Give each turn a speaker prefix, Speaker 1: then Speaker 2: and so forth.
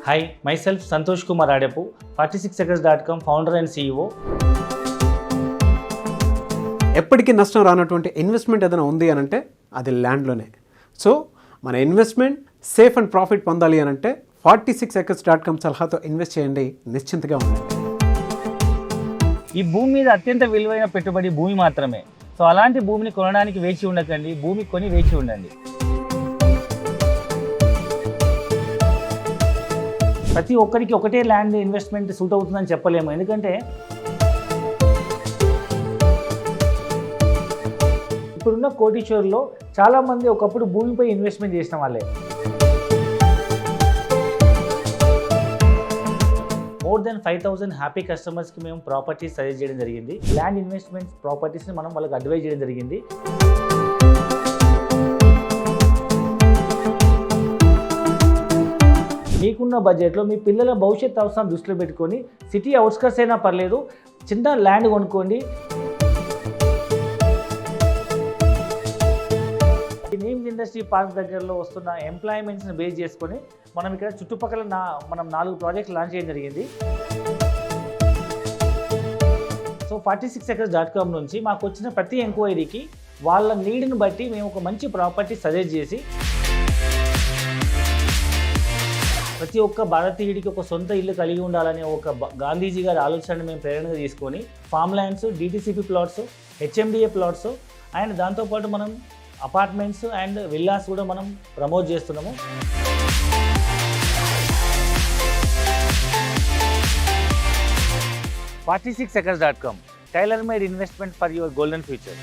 Speaker 1: Hi, myself Santosh Kumar Adepu, 46seconds.com founder and CEO.
Speaker 2: ఎప్పటికీ నష్టం రానటువంటి ఇన్వెస్ట్మెంట్ ఏదైనా ఉంది అని అంటే అది ల్యాండ్లోనే. సో మన ఇన్వెస్ట్మెంట్ సేఫ్ అండ్ ప్రాఫిట్ పొందాలి అని అంటే 46seconds.com సలహాతో ఇన్వెస్ట్ చేయండి, నిశ్చింతగా ఉండండి.
Speaker 1: ఈ భూమి మీద అత్యంత విలువైన పెట్టుబడి భూమి మాత్రమే. సో అలాంటి భూమిని కొనడానికి వేచి ఉండకండి, భూమి కొని వేచి ఉండండి. ప్రతి ఒక్కరికి ఒకటే ల్యాండ్ ఇన్వెస్ట్మెంట్ సూట్ అవుతుందని చెప్పలేము. ఎందుకంటే ఇప్పుడున్న కోటీశ్వరుల్లో చాలామంది ఒకప్పుడు భూమిపై ఇన్వెస్ట్మెంట్ చేసిన వాళ్ళే. మోర్ దెన్ 5,000 హ్యాపీ కస్టమర్స్కి మేము ప్రాపర్టీస్ సజెస్ట్ చేయడం జరిగింది. ల్యాండ్ ఇన్వెస్ట్మెంట్స్ ప్రాపర్టీస్ని మనం వాళ్ళకి అడ్వైజ్ చేయడం జరిగింది. మీకున్న బడ్జెట్లో మీ పిల్లల భవిష్యత్ అవసరం దృష్టిలో పెట్టుకొని సిటీ అవుట్స్కట్స్ అయినా పర్లేదు, చిన్న ల్యాండ్ కొనుక్కోండి. నీమ్స్ ఇండస్ట్రీ పార్క్ దగ్గరలో వస్తున్న ఎంప్లాయ్మెంట్స్ని బేస్ చేసుకొని మనం ఇక్కడ చుట్టుపక్కల మనం 4 ప్రాజెక్టులు లాంచ్ చేయడం జరిగింది. సో 46seconds.com నుంచి మాకు వచ్చిన ప్రతి ఎంక్వైరీకి వాళ్ళ నీడ్ని బట్టి మేము ఒక మంచి ప్రాపర్టీ సజెస్ట్ చేసి ప్రతి ఒక్క భారతీయుడికి ఒక సొంత ఇల్లు కలిగి ఉండాలనే ఒక గాంధీజీ గారి ఆలోచనని మేము ప్రేరణగా తీసుకొని form lands, DTCP plots, HMDA plots and దాంతోపాటు మనం అపార్ట్మెంట్స్ అండ్ విల్లాస్ కూడా మనం ప్రమోట్ చేస్తున్నాము. 46seconds.com, tailor-made investment for your golden future.